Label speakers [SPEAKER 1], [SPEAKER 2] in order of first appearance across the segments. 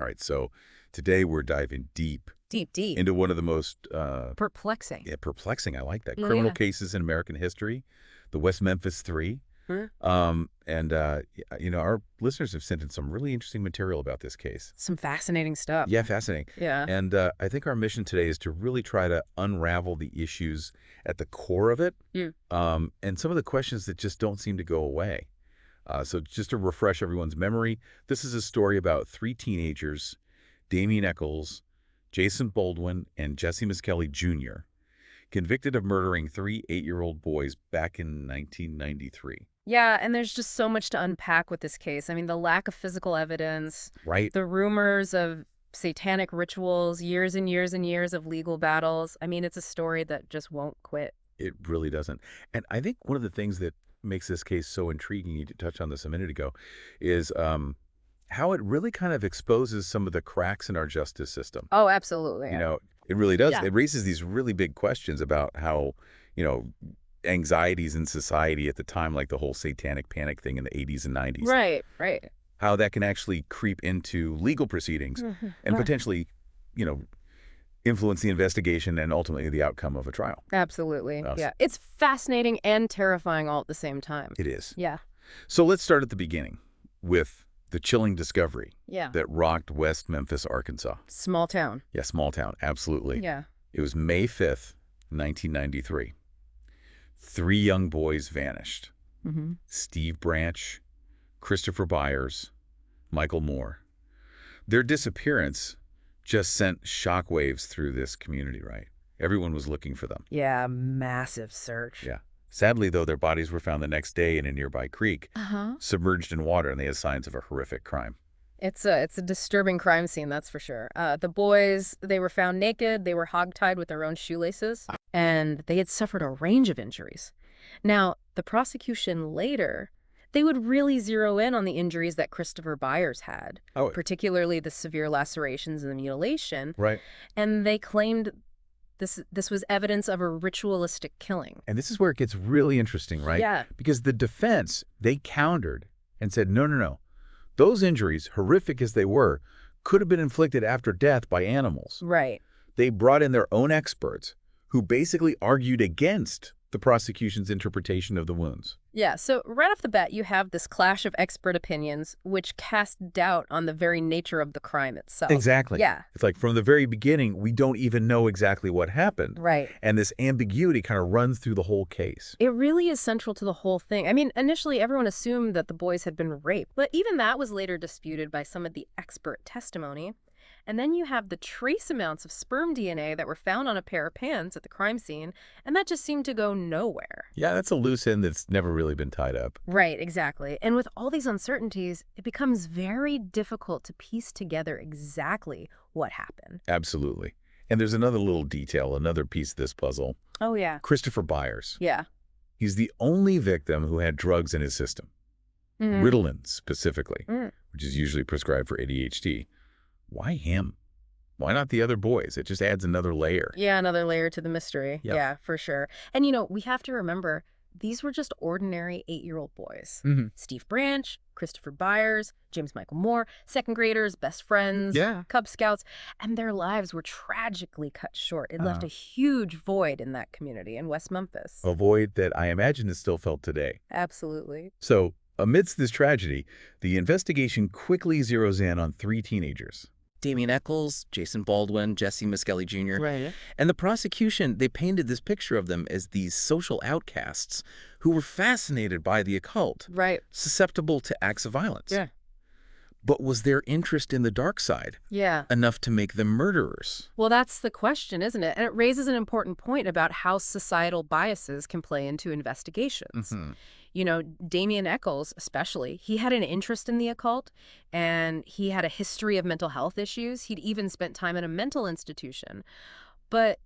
[SPEAKER 1] All right, so today we're diving deep
[SPEAKER 2] Deep.
[SPEAKER 1] into one of the most
[SPEAKER 2] Perplexing.
[SPEAKER 1] perplexing, I like that,
[SPEAKER 2] Yeah,
[SPEAKER 1] criminal
[SPEAKER 2] yeah.
[SPEAKER 1] cases in American history, the West Memphis Three.
[SPEAKER 2] Huh?
[SPEAKER 1] Our listeners have sent in some really interesting material about this case.
[SPEAKER 2] Some fascinating stuff.
[SPEAKER 1] Yeah, fascinating.
[SPEAKER 2] Yeah.
[SPEAKER 1] And I think our mission today is to really try to unravel the issues at the core of it, and some of the questions that just don't seem to go away. So just to refresh everyone's memory, this is a story about three teenagers, Damien Echols, Jason Baldwin, and Jessie Misskelley Jr., convicted of murdering three 8-year-old boys back in 1993.
[SPEAKER 2] Yeah, and there's just so much to unpack with this case. I mean, the lack of physical evidence,
[SPEAKER 1] Right?
[SPEAKER 2] the rumors of satanic rituals, years and years and years of legal battles. I mean, it's a story that just won't quit.
[SPEAKER 1] It really doesn't. And I think one of the things that makes this case so intriguing, you touched on this a minute ago, is how it really kind of exposes some of the cracks in our justice system.
[SPEAKER 2] Oh, absolutely.
[SPEAKER 1] It really does.
[SPEAKER 2] Yeah.
[SPEAKER 1] It raises these really big questions about how, anxieties in society at the time, like the whole satanic panic thing in the 80s and 90s.
[SPEAKER 2] Right.
[SPEAKER 1] How that can actually creep into legal proceedings and potentially, influence the investigation and ultimately the outcome of a trial.
[SPEAKER 2] Absolutely.
[SPEAKER 1] Yes.
[SPEAKER 2] Yeah. It's fascinating and terrifying all at the same time.
[SPEAKER 1] It is.
[SPEAKER 2] Yeah.
[SPEAKER 1] So let's start at the beginning with the chilling discovery
[SPEAKER 2] Yeah.
[SPEAKER 1] that rocked West Memphis, Arkansas.
[SPEAKER 2] Small town.
[SPEAKER 1] Yeah, small town, absolutely.
[SPEAKER 2] Yeah.
[SPEAKER 1] It was May 5th, 1993. Three young boys vanished.
[SPEAKER 2] Mm-hmm.
[SPEAKER 1] Steve Branch, Christopher Byers, Michael Moore. Their disappearance just sent shockwaves through this community, right? Everyone was looking for them.
[SPEAKER 2] Yeah. Massive search.
[SPEAKER 1] Yeah. Sadly, though, their bodies were found the next day in a nearby creek,
[SPEAKER 2] Uh-huh.
[SPEAKER 1] submerged in water, and they had signs of a horrific crime.
[SPEAKER 2] It's a disturbing crime scene, that's for sure. The boys, they were found naked, they were hogtied with their own shoelaces, and they had suffered a range of injuries. Now, the prosecution later, they would really zero in on the injuries that Christopher Byers had,
[SPEAKER 1] Oh,
[SPEAKER 2] particularly the severe lacerations and the mutilation,
[SPEAKER 1] right.
[SPEAKER 2] and they claimed this was evidence of a ritualistic killing.
[SPEAKER 1] And this is where it gets really interesting, right?
[SPEAKER 2] Yeah.
[SPEAKER 1] Because the defense, they countered and said, no. Those injuries, horrific as they were, could have been inflicted after death by animals.
[SPEAKER 2] Right.
[SPEAKER 1] They brought in their own experts who basically argued against the prosecution's interpretation of the wounds.
[SPEAKER 2] Yeah, so right off the bat, you have this clash of expert opinions, which cast doubt on the very nature of the crime itself.
[SPEAKER 1] Exactly.
[SPEAKER 2] Yeah.
[SPEAKER 1] It's like from the very beginning, we don't even know exactly what happened.
[SPEAKER 2] Right.
[SPEAKER 1] And this ambiguity kind of runs through the whole case.
[SPEAKER 2] It really is central to the whole thing. I mean, initially, everyone assumed that the boys had been raped, but even that was later disputed by some of the expert testimony. And then you have the trace amounts of sperm DNA that were found on a pair of pants at the crime scene, and that just seemed to go nowhere.
[SPEAKER 1] Yeah, that's a loose end that's never really been tied up.
[SPEAKER 2] Right, exactly. And with all these uncertainties, it becomes very difficult to piece together exactly what happened.
[SPEAKER 1] Absolutely. And there's another little detail, another piece of this puzzle.
[SPEAKER 2] Oh, yeah.
[SPEAKER 1] Christopher Byers.
[SPEAKER 2] Yeah.
[SPEAKER 1] He's the only victim who had drugs in his system.
[SPEAKER 2] Mhm.
[SPEAKER 1] Ritalin, specifically,
[SPEAKER 2] Mm.
[SPEAKER 1] which is usually prescribed for ADHD. Why him? Why not the other boys? It just adds another layer.
[SPEAKER 2] Yeah, another layer to the mystery.
[SPEAKER 1] Yep.
[SPEAKER 2] Yeah, for sure. And, we have to remember, these were just ordinary 8-year-old boys.
[SPEAKER 1] Mm-hmm.
[SPEAKER 2] Steve Branch, Christopher Byers, James Michael Moore, second graders, best friends,
[SPEAKER 1] Yeah.
[SPEAKER 2] Cub Scouts, and their lives were tragically cut short. It left a huge void in that community in West Memphis.
[SPEAKER 1] A void that I imagine is still felt today.
[SPEAKER 2] Absolutely.
[SPEAKER 1] So, amidst this tragedy, the investigation quickly zeroes in on three teenagers.
[SPEAKER 3] Damien Echols, Jason Baldwin, Jessie Misskelley Jr.
[SPEAKER 2] Right.
[SPEAKER 3] And the prosecution, they painted this picture of them as these social outcasts who were fascinated by the occult,
[SPEAKER 2] Right.
[SPEAKER 3] susceptible to acts of violence.
[SPEAKER 2] Yeah.
[SPEAKER 3] But was their interest in the dark side
[SPEAKER 2] Yeah.
[SPEAKER 3] enough to make them murderers?
[SPEAKER 2] Well, that's the question, isn't it? And it raises an important point about how societal biases can play into investigations.
[SPEAKER 3] Mm-hmm.
[SPEAKER 2] Damien Echols, especially, he had an interest in the occult, and he had a history of mental health issues. He'd even spent time in a mental institution. But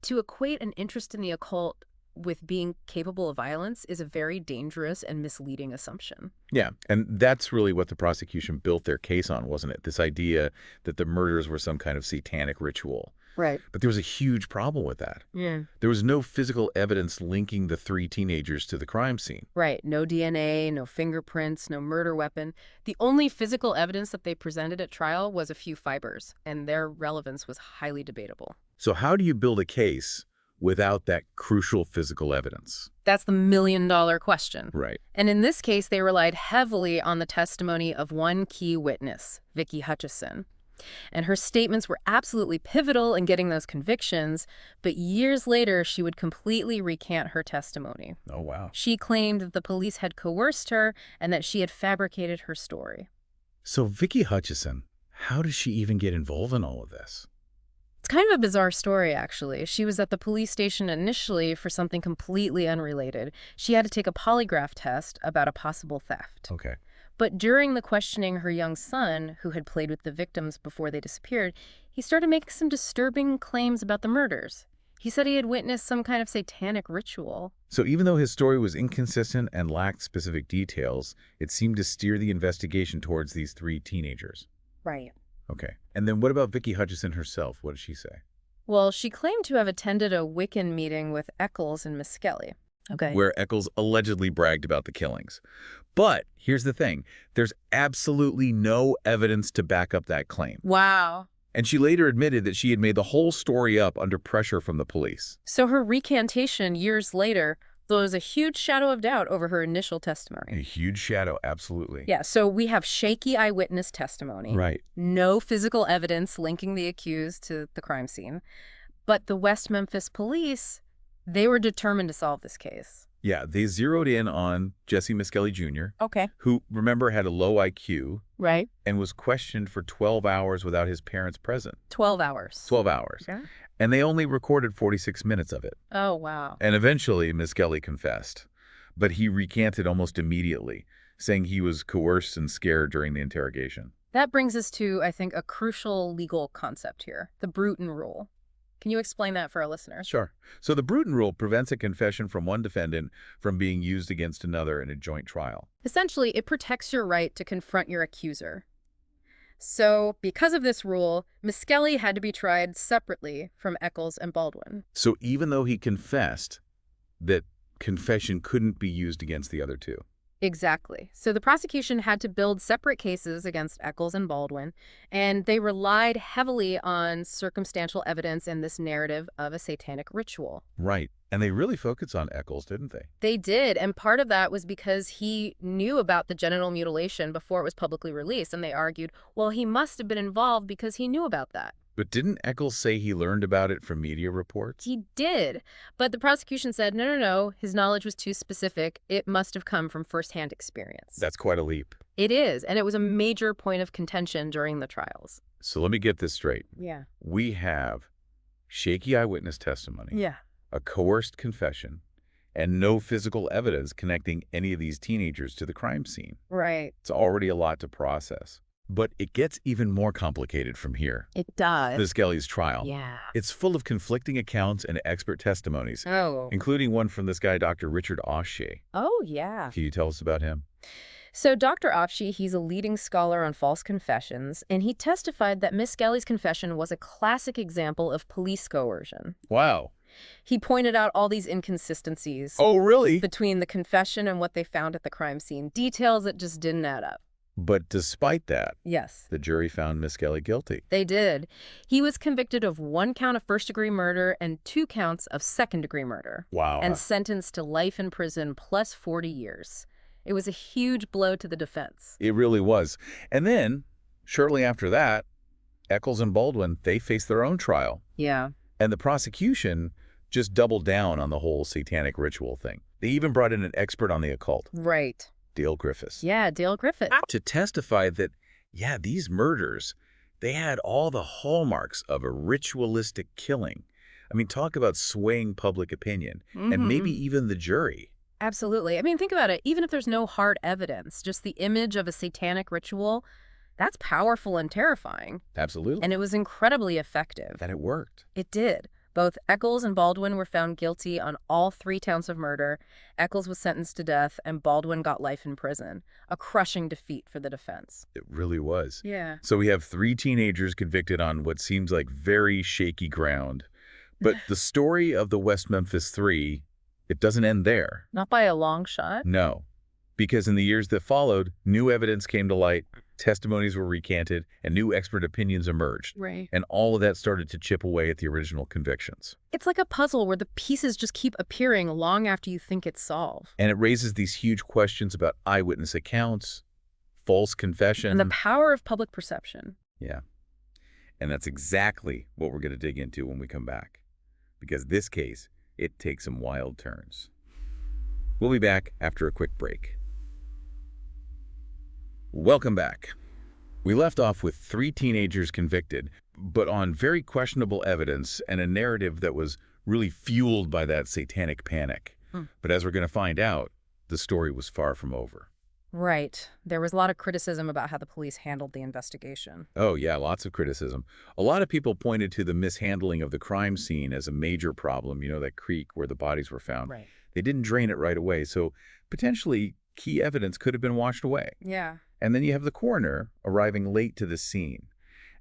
[SPEAKER 2] to equate an interest in the occult with being capable of violence is a very dangerous and misleading assumption.
[SPEAKER 1] Yeah, and that's really what the prosecution built their case on, wasn't it? This idea that the murders were some kind of satanic ritual.
[SPEAKER 2] Right.
[SPEAKER 1] But there was a huge problem with that.
[SPEAKER 2] Yeah.
[SPEAKER 1] There was no physical evidence linking the 3 teenagers to the crime scene.
[SPEAKER 2] Right. No DNA, no fingerprints, no murder weapon. The only physical evidence that they presented at trial was a few fibers, and their relevance was highly debatable.
[SPEAKER 1] So how do you build a case without that crucial physical evidence?
[SPEAKER 2] That's the million-dollar question.
[SPEAKER 1] Right.
[SPEAKER 2] And in this case, they relied heavily on the testimony of one key witness, Vicki Hutchison. And her statements were absolutely pivotal in getting those convictions, but years later, she would completely recant her testimony.
[SPEAKER 1] Oh, wow.
[SPEAKER 2] She claimed that the police had coerced her and that she had fabricated her story.
[SPEAKER 1] So Vicki Hutchison, how does she even get involved in all of this?
[SPEAKER 2] It's kind of a bizarre story, actually. She was at the police station initially for something completely unrelated. She had to take a polygraph test about a possible theft.
[SPEAKER 1] Okay.
[SPEAKER 2] But during the questioning her young son, who had played with the victims before they disappeared, he started making some disturbing claims about the murders. He said he had witnessed some kind of satanic ritual.
[SPEAKER 1] So even though his story was inconsistent and lacked specific details, it seemed to steer the investigation towards these 3 teenagers.
[SPEAKER 2] Right.
[SPEAKER 1] Okay. And then what about Vicki Hutchison herself? What did she say?
[SPEAKER 2] Well, she claimed to have attended a Wiccan meeting with Echols and Misskelley. Okay.
[SPEAKER 1] Where Echols allegedly bragged about the killings. But here's the thing. There's absolutely no evidence to back up that claim.
[SPEAKER 2] Wow.
[SPEAKER 1] And she later admitted that she had made the whole story up under pressure from the police.
[SPEAKER 2] So her recantation years later throws a huge shadow of doubt over her initial testimony.
[SPEAKER 1] A huge shadow, absolutely.
[SPEAKER 2] Yeah, so we have shaky eyewitness testimony.
[SPEAKER 1] Right.
[SPEAKER 2] No physical evidence linking the accused to the crime scene. But the West Memphis police, they were determined to solve this case.
[SPEAKER 1] Yeah, they zeroed in on Jessie Misskelley Jr.,
[SPEAKER 2] Okay.
[SPEAKER 1] who, remember, had a low IQ
[SPEAKER 2] Right.
[SPEAKER 1] and was questioned for 12 hours without his parents present.
[SPEAKER 2] 12 hours.
[SPEAKER 1] 12 hours.
[SPEAKER 2] Yeah.
[SPEAKER 1] And they only recorded 46 minutes of it.
[SPEAKER 2] Oh, wow.
[SPEAKER 1] And eventually, Misskelley confessed. But he recanted almost immediately, saying he was coerced and scared during the interrogation.
[SPEAKER 2] That brings us to, I think, a crucial legal concept here, the Bruton Rule. Can you explain that for our listeners?
[SPEAKER 1] Sure. So the Bruton Rule prevents a confession from one defendant from being used against another in a joint trial.
[SPEAKER 2] Essentially, it protects your right to confront your accuser. So, because of this rule, Misskelley had to be tried separately from Echols and Baldwin.
[SPEAKER 1] So even though he confessed, that confession couldn't be used against the other 2.
[SPEAKER 2] Exactly. So the prosecution had to build separate cases against Echols and Baldwin, and they relied heavily on circumstantial evidence and this narrative of a satanic ritual.
[SPEAKER 1] Right. And they really focused on Echols, didn't they?
[SPEAKER 2] They did, and part of that was because he knew about the genital mutilation before it was publicly released, and they argued, well, he must have been involved because he knew about that.
[SPEAKER 1] But didn't Echols say he learned about it from media reports?
[SPEAKER 2] He did, but the prosecution said, no, his knowledge was too specific. It must have come from firsthand experience.
[SPEAKER 1] That's quite a leap.
[SPEAKER 2] It is, and it was a major point of contention during the trials.
[SPEAKER 1] So let me get this straight.
[SPEAKER 2] Yeah.
[SPEAKER 1] We have shaky eyewitness testimony,
[SPEAKER 2] Yeah.
[SPEAKER 1] a coerced confession, and no physical evidence connecting any of these teenagers to the crime scene.
[SPEAKER 2] Right.
[SPEAKER 1] It's already a lot to process. But it gets even more complicated from here.
[SPEAKER 2] It does.
[SPEAKER 1] Misskelley's trial.
[SPEAKER 2] Yeah.
[SPEAKER 1] It's full of conflicting accounts and expert testimonies,
[SPEAKER 2] Oh.
[SPEAKER 1] including one from this guy, Dr. Richard O'Shea.
[SPEAKER 2] Oh, yeah.
[SPEAKER 1] Can you tell us about him?
[SPEAKER 2] So Dr. O'Shea, he's a leading scholar on false confessions, and he testified that Misskelley's confession was a classic example of police coercion.
[SPEAKER 1] Wow.
[SPEAKER 2] He pointed out all these inconsistencies
[SPEAKER 1] Oh, really?
[SPEAKER 2] between the confession and what they found at the crime scene, details that just didn't add up.
[SPEAKER 1] But despite that,
[SPEAKER 2] Yes.
[SPEAKER 1] the jury found Misskelley guilty.
[SPEAKER 2] They did. He was convicted of 1 count of first-degree murder and 2 counts of second-degree murder.
[SPEAKER 1] Wow.
[SPEAKER 2] And sentenced to life in prison plus 40 years. It was a huge blow to the defense.
[SPEAKER 1] It really was. And then, shortly after that, Echols and Baldwin, they faced their own trial.
[SPEAKER 2] Yeah.
[SPEAKER 1] And the prosecution just doubled down on the whole satanic ritual thing. They even brought in an expert on the occult,
[SPEAKER 2] Right.
[SPEAKER 1] Dale Griffiths.
[SPEAKER 2] Yeah, Dale Griffith.
[SPEAKER 1] To testify that, yeah, these murders, they had all the hallmarks of a ritualistic killing. I mean, talk about swaying public opinion, and maybe even the jury.
[SPEAKER 2] Absolutely. I mean, think about it. Even if there's no hard evidence, just the image of a satanic ritual, that's powerful and terrifying.
[SPEAKER 1] Absolutely.
[SPEAKER 2] And it was incredibly effective.
[SPEAKER 1] That it worked.
[SPEAKER 2] It did. Both Echols and Baldwin were found guilty on all 3 counts of murder. Echols was sentenced to death, and Baldwin got life in prison. A crushing defeat for the defense.
[SPEAKER 1] It really was.
[SPEAKER 2] Yeah.
[SPEAKER 1] So we have 3 teenagers convicted on what seems like very shaky ground. But the story of the West Memphis Three, it doesn't end there.
[SPEAKER 2] Not by a long shot.
[SPEAKER 1] No, because in the years that followed, new evidence came to light, testimonies were recanted, and new expert opinions emerged.
[SPEAKER 2] Right.
[SPEAKER 1] And all of that started to chip away at the original convictions.
[SPEAKER 2] It's like a puzzle where the pieces just keep appearing long after you think it's solved.
[SPEAKER 1] And it raises these huge questions about eyewitness accounts, false confession.
[SPEAKER 2] And the power of public perception.
[SPEAKER 1] Yeah. And that's exactly what we're going to dig into when we come back. Because this case, it takes some wild turns. We'll be back after a quick break. Welcome back. We left off with 3 teenagers convicted, but on very questionable evidence and a narrative that was really fueled by that satanic panic. But as we're going to find out, the story was far from over.
[SPEAKER 2] Right. There was a lot of criticism about how the police handled the investigation.
[SPEAKER 1] Oh, yeah, lots of criticism. A lot of people pointed to the mishandling of the crime scene as a major problem, you know, that creek where the bodies were found.
[SPEAKER 2] Right.
[SPEAKER 1] They didn't drain it right away, so potentially key evidence could have been washed away.
[SPEAKER 2] Yeah.
[SPEAKER 1] And then you have the coroner arriving late to the scene.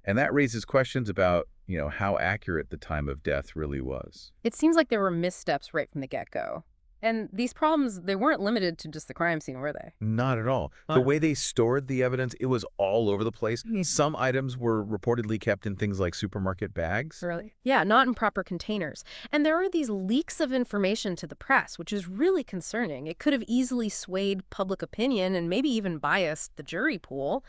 [SPEAKER 1] And that raises questions about, you know, how accurate the time of death really was.
[SPEAKER 2] It seems like there were missteps right from the get-go. And these problems, they weren't limited to just the crime scene, were they?
[SPEAKER 1] Not at all. The way they stored the evidence, it was all over the place. Some items were reportedly kept in things like supermarket bags.
[SPEAKER 2] Really? Yeah, not in proper containers. And there are these leaks of information to the press, which is really concerning. It could have easily swayed public opinion and maybe even biased the jury pool.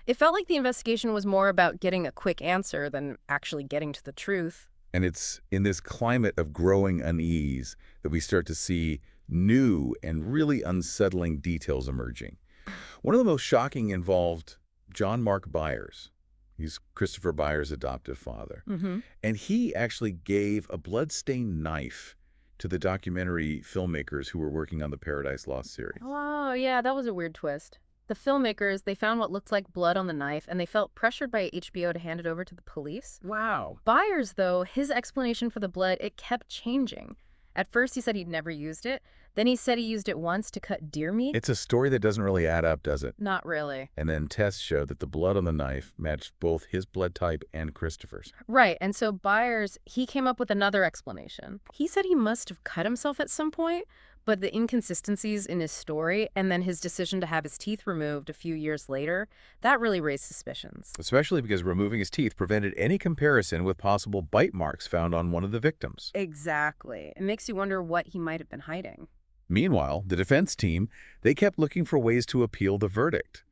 [SPEAKER 2] It felt like the investigation was more about getting a quick answer than actually getting to the truth.
[SPEAKER 1] And it's in this climate of growing unease that we start to see new and really unsettling details emerging. One of the most shocking involved John Mark Byers. He's Christopher Byers' adoptive father. And he actually gave a blood-stained knife to the documentary filmmakers who were working on the Paradise Lost series.
[SPEAKER 2] Oh, yeah, that was a weird twist. The filmmakers, they found what looked like blood on the knife, and they felt pressured by HBO to hand it over to the police.
[SPEAKER 1] Wow.
[SPEAKER 2] Byers, though, his explanation for the blood, it kept changing. At first, he said he'd never used it. Then he said he used it once to cut deer meat.
[SPEAKER 1] It's a story that doesn't really add up, does it?
[SPEAKER 2] Not really.
[SPEAKER 1] And then tests showed that the blood on the knife matched both his blood type and Christopher's.
[SPEAKER 2] Right, and so Byers, he came up with another explanation. He said he must have cut himself at some point, but the inconsistencies in his story and then his decision to have his teeth removed a few years later, that really raised suspicions.
[SPEAKER 1] Especially because removing his teeth prevented any comparison with possible bite marks found on one of the victims.
[SPEAKER 2] Exactly. It makes you wonder what he might have been hiding.
[SPEAKER 1] Meanwhile, the defense team, they kept looking for ways to appeal the verdict.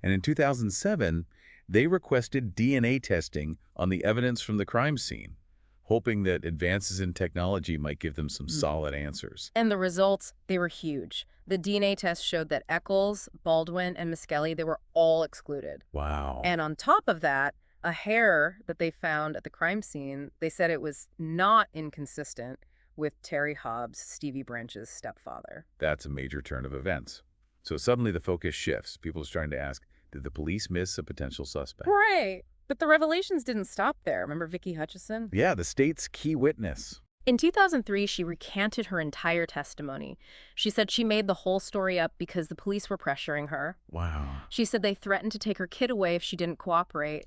[SPEAKER 1] And in 2007, they requested DNA testing on the evidence from the crime scene, hoping that advances in technology might give them some solid answers.
[SPEAKER 2] And the results, they were huge. The DNA test showed that Echols, Baldwin, and Misskelley, they were all excluded.
[SPEAKER 1] Wow.
[SPEAKER 2] And on top of that, a hair that they found at the crime scene, they said it was not inconsistent with Terry Hobbs, Stevie Branch's stepfather.
[SPEAKER 1] That's a major turn of events. So suddenly the focus shifts. People are starting to ask, did the police miss a potential suspect?
[SPEAKER 2] Right. But the revelations didn't stop there. Remember Vicki Hutchison?
[SPEAKER 1] Yeah, the state's key witness.
[SPEAKER 2] In 2003, she recanted her entire testimony. She said she made the whole story up because the police were pressuring her.
[SPEAKER 1] Wow.
[SPEAKER 2] She said they threatened to take her kid away if she didn't cooperate.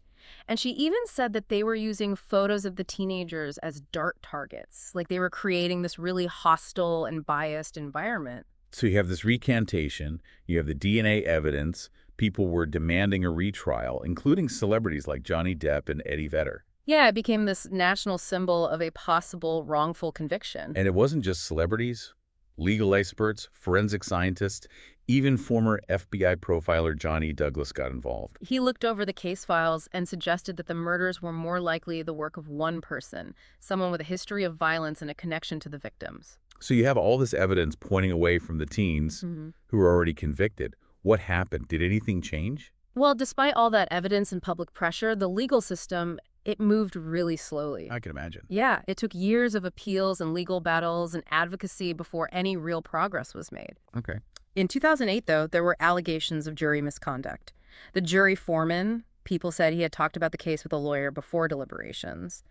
[SPEAKER 2] And she even said that they were using photos of the teenagers as dart targets. Like they were creating this really hostile and biased environment.
[SPEAKER 1] So you have this recantation, you have the DNA evidence, people were demanding a retrial, including celebrities like Johnny Depp and Eddie Vedder.
[SPEAKER 2] Yeah, it became this national symbol of a possible wrongful conviction.
[SPEAKER 1] And it wasn't just celebrities, legal experts, forensic scientists, even former FBI profiler Johnny Douglas got involved.
[SPEAKER 2] He looked over the case files and suggested that the murders were more likely the work of one person, someone with a history of violence and a connection to the victims.
[SPEAKER 1] So you have all this evidence pointing away from the teens who were already convicted. What happened? Did anything change?
[SPEAKER 2] Well, despite all that evidence and public pressure, the legal system, it moved really slowly.
[SPEAKER 1] I can imagine.
[SPEAKER 2] Yeah, it took years of appeals and legal battles and advocacy before any real progress was made.
[SPEAKER 1] Okay.
[SPEAKER 2] In 2008, though, there were allegations of jury misconduct. The jury foreman, People said he had talked about the case with a lawyer before deliberations,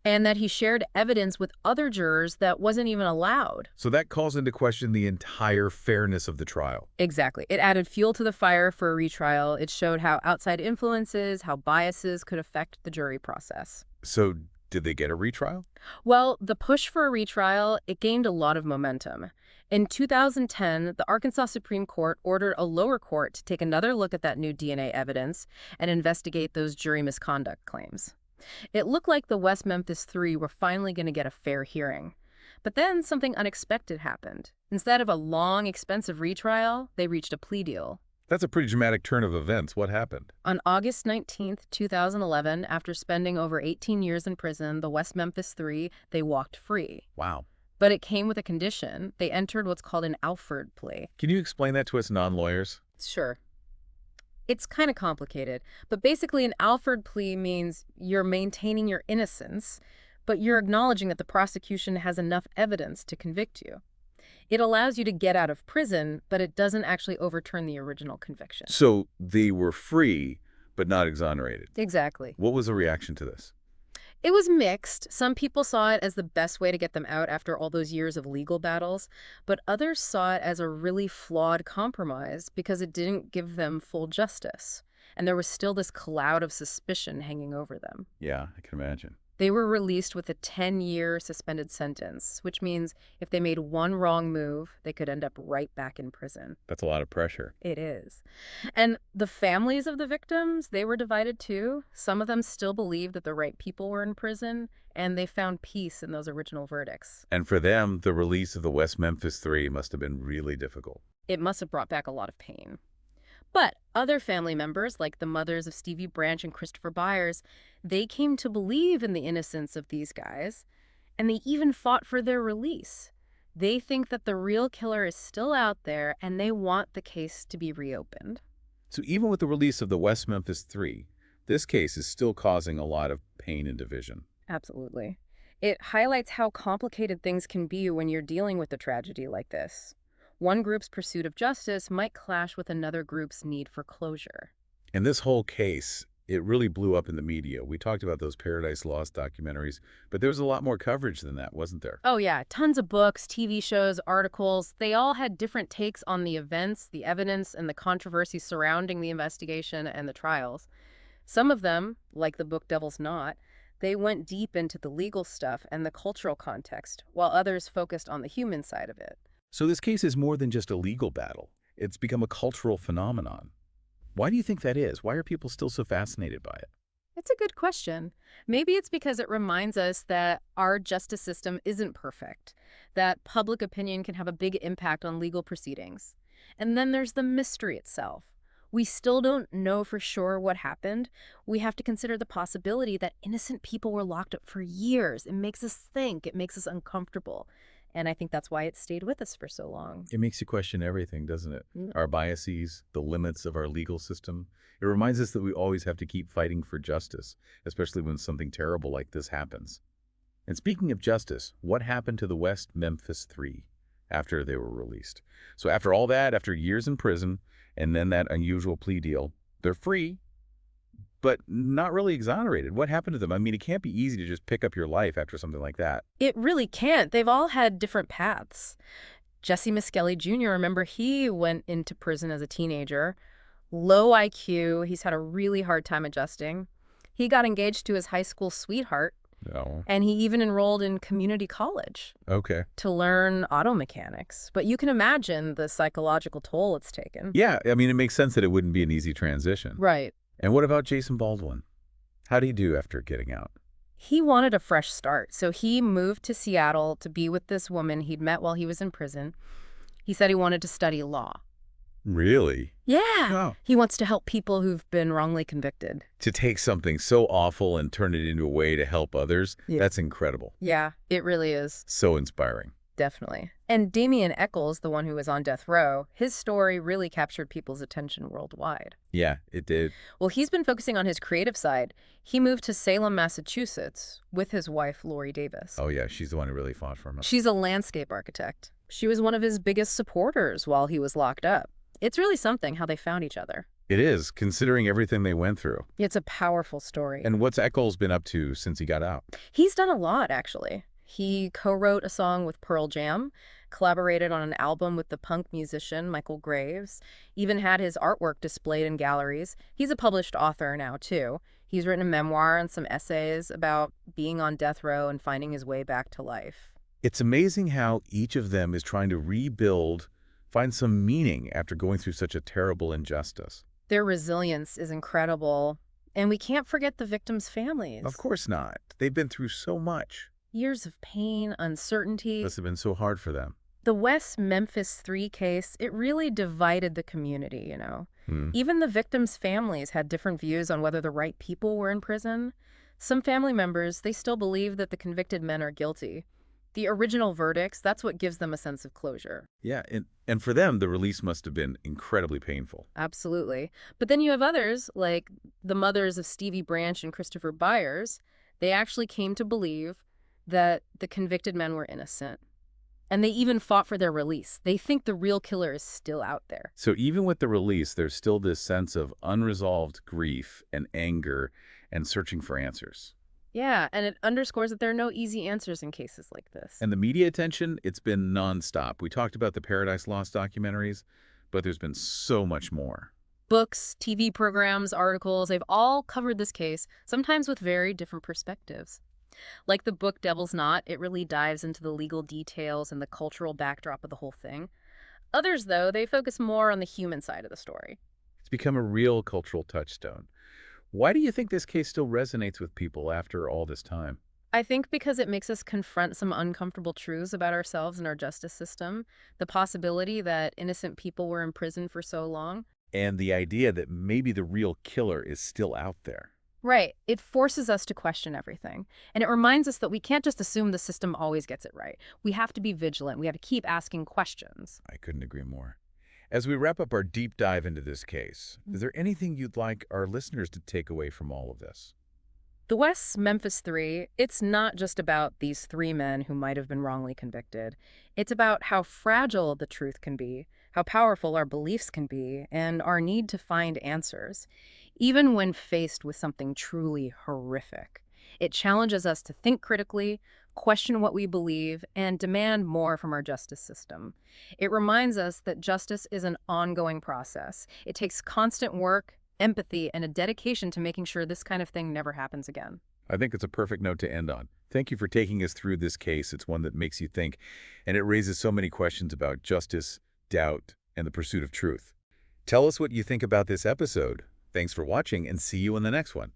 [SPEAKER 2] and that he shared evidence with other jurors that wasn't even allowed.
[SPEAKER 1] So that calls into question the entire fairness of the trial.
[SPEAKER 2] Exactly. It added fuel to the fire for a retrial. It showed how outside influences, how biases could affect the jury process.
[SPEAKER 1] So did they get a retrial?
[SPEAKER 2] Well, the push for a retrial, it gained a lot of momentum. In 2010, the Arkansas Supreme Court ordered a lower court to take another look at that new DNA evidence and investigate those jury misconduct claims. It looked like the West Memphis Three were finally going to get a fair hearing. But then something unexpected happened. Instead of a long, expensive retrial, they reached a plea deal.
[SPEAKER 1] That's a pretty dramatic turn of events. What happened?
[SPEAKER 2] On August 19, 2011, after spending over 18 years in prison, the West Memphis Three, they walked free.
[SPEAKER 1] Wow.
[SPEAKER 2] But it came with a condition. They entered what's called an outward plea.
[SPEAKER 1] Can you explain that to us non-lawyers?
[SPEAKER 2] Sure. It's kind of complicated, but basically an outward plea means you're maintaining your innocence, but you're acknowledging that the prosecution has enough evidence to convict you. It allows you to get out of prison, but it doesn't actually overturn the original conviction.
[SPEAKER 1] So they were free, but not exonerated.
[SPEAKER 2] Exactly.
[SPEAKER 1] What was the reaction to this?
[SPEAKER 2] It was mixed. Some people saw it as the best way to get them out after all those years of legal battles, but others saw it as a really flawed compromise because it didn't give them full justice. And there was still this cloud of suspicion hanging over them.
[SPEAKER 1] Yeah, I can imagine.
[SPEAKER 2] They were released with a 10-year suspended sentence, which means if they made one wrong move, they could end up right back in prison.
[SPEAKER 1] That's a lot of pressure.
[SPEAKER 2] It is. And the families of the victims, they were divided too. Some of them still believed that the right people were in prison, and they found peace in those original verdicts.
[SPEAKER 1] And for them, the release of the West Memphis Three must have been really difficult.
[SPEAKER 2] It must have brought back a lot of pain. But other family members, like the mothers of Stevie Branch and Christopher Byers, they came to believe in the innocence of these guys, and they even fought for their release. They think that the real killer is still out there, and they want the case to be reopened.
[SPEAKER 1] So even with the release of the West Memphis Three, this case is still causing a lot of pain and division.
[SPEAKER 2] Absolutely. It highlights how complicated things can be when you're dealing with a tragedy like this. One group's pursuit of justice might clash with another group's need for closure.
[SPEAKER 1] And this whole case, it really blew up in the media. We talked about those Paradise Lost documentaries, but there was a lot more coverage than that, wasn't there?
[SPEAKER 2] Oh yeah, tons of books, TV shows, articles. They all had different takes on the events, the evidence, and the controversy surrounding the investigation and the trials. Some of them, like the book Devil's Knot, they went deep into the legal stuff and the cultural context, while others focused on the human side of it.
[SPEAKER 1] So this case is more than just a legal battle. It's become a cultural phenomenon. Why do you think that is? Why are people still so fascinated by it?
[SPEAKER 2] It's a good question. Maybe it's because it reminds us that our justice system isn't perfect, that public opinion can have a big impact on legal proceedings. And then there's the mystery itself. We still don't know for sure what happened. We have to consider the possibility that innocent people were locked up for years. It makes us think. It makes us uncomfortable. And I think that's why it stayed with us for so long.
[SPEAKER 1] It makes you question everything, doesn't it?
[SPEAKER 2] Mm.
[SPEAKER 1] Our biases, the limits of our legal system. It reminds us that we always have to keep fighting for justice, especially when something terrible like this happens. And speaking of justice, what happened to the West Memphis Three after they were released? So after all that, after years in prison, and then that unusual plea deal, they're free, but not really exonerated. What happened to them? I mean, it can't be easy to just pick up your life after something like that.
[SPEAKER 2] It really can't. They've all had different paths. Jessie Misskelley Jr., remember, he went into prison as a teenager. Low IQ. He's had a really hard time adjusting. He got engaged to his high school sweetheart.
[SPEAKER 1] No.
[SPEAKER 2] And he even enrolled in community college
[SPEAKER 1] Okay.
[SPEAKER 2] to learn auto mechanics. But you can imagine the psychological toll it's taken.
[SPEAKER 1] Yeah, I mean, it makes sense that it wouldn't be an easy transition.
[SPEAKER 2] Right.
[SPEAKER 1] And what about Jason Baldwin? How'd he do after getting out?
[SPEAKER 2] He wanted a fresh start, so he moved to Seattle to be with this woman he'd met while he was in prison. He said he wanted to study law.
[SPEAKER 1] Really?
[SPEAKER 2] Yeah.
[SPEAKER 1] Oh.
[SPEAKER 2] He wants to help people who've been wrongly convicted.
[SPEAKER 1] To take something so awful and turn it into a way to help others, that's incredible.
[SPEAKER 2] Yeah, it really is.
[SPEAKER 1] So inspiring.
[SPEAKER 2] Definitely. And Damien Echols, the one who was on death row, his story really captured people's attention worldwide.
[SPEAKER 1] Yeah, it did.
[SPEAKER 2] Well, he's been focusing on his creative side. He moved to Salem, Massachusetts with his wife, Lori Davis.
[SPEAKER 1] Oh, yeah, she's the one who really fought for him.
[SPEAKER 2] She's a landscape architect. She was one of his biggest supporters while he was locked up. It's really something how they found each other.
[SPEAKER 1] It is, considering everything they went through.
[SPEAKER 2] It's a powerful story.
[SPEAKER 1] And what's Echols been up to since he got out?
[SPEAKER 2] He's done a lot, actually. He co-wrote a song with Pearl Jam, collaborated on an album with the punk musician Michael Graves, even had his artwork displayed in galleries. He's a published author now, too. He's written a memoir and some essays about being on death row and finding his way back to life.
[SPEAKER 1] It's amazing how each of them is trying to rebuild, find some meaning after going through such a terrible injustice.
[SPEAKER 2] Their resilience is incredible, and we can't forget the victims' families.
[SPEAKER 1] Of course not. They've been through so much.
[SPEAKER 2] Years of pain, uncertainty.
[SPEAKER 1] Must have been so hard for them.
[SPEAKER 2] The West Memphis Three case, it really divided the community, you know. Even the victims' families had different views on whether the right people were in prison. Some family members, they still believe that the convicted men are guilty. The original verdicts, that's what gives them a sense of closure.
[SPEAKER 1] Yeah, and for them, the release must have been incredibly painful.
[SPEAKER 2] Absolutely. But then you have others, like the mothers of Stevie Branch and Christopher Byers. They actually came to believe that the convicted men were innocent. And they even fought for their release. They think the real killer is still out there.
[SPEAKER 1] So even with the release, there's still this sense of unresolved grief and anger and searching for answers.
[SPEAKER 2] Yeah, and it underscores that there are no easy answers in cases like this.
[SPEAKER 1] And the media attention, it's been nonstop. We talked about the Paradise Lost documentaries, but there's been so much more.
[SPEAKER 2] Books, TV programs, articles, they've all covered this case, sometimes with very different perspectives. Like the book Devil's Knot, it really dives into the legal details and the cultural backdrop of the whole thing. Others, though, they focus more on the human side of the story.
[SPEAKER 1] It's become a real cultural touchstone. Why do you think this case still resonates with people after all this time?
[SPEAKER 2] I think because it makes us confront some uncomfortable truths about ourselves and our justice system, the possibility that innocent people were in prison for so long.
[SPEAKER 1] And the idea that maybe the real killer is still out there.
[SPEAKER 2] Right. It forces us to question everything. And it reminds us that we can't just assume the system always gets it right. We have to be vigilant. We have to keep asking questions.
[SPEAKER 1] I couldn't agree more. As we wrap up our deep dive into this case, is there anything you'd like our listeners to take away from all of this?
[SPEAKER 2] The West Memphis Three, it's not just about these three men who might have been wrongly convicted. It's about how fragile the truth can be, how powerful our beliefs can be, and our need to find answers, even when faced with something truly horrific. It challenges us to think critically, question what we believe, and demand more from our justice system. It reminds us that justice is an ongoing process. It takes constant work, empathy, and a dedication to making sure this kind of thing never happens again.
[SPEAKER 1] I think it's a perfect note to end on. Thank you for taking us through this case. It's one that makes you think, and it raises so many questions about justice, doubt, and the pursuit of truth. Tell us what you think about this episode. Thanks for watching, and see you in the next one.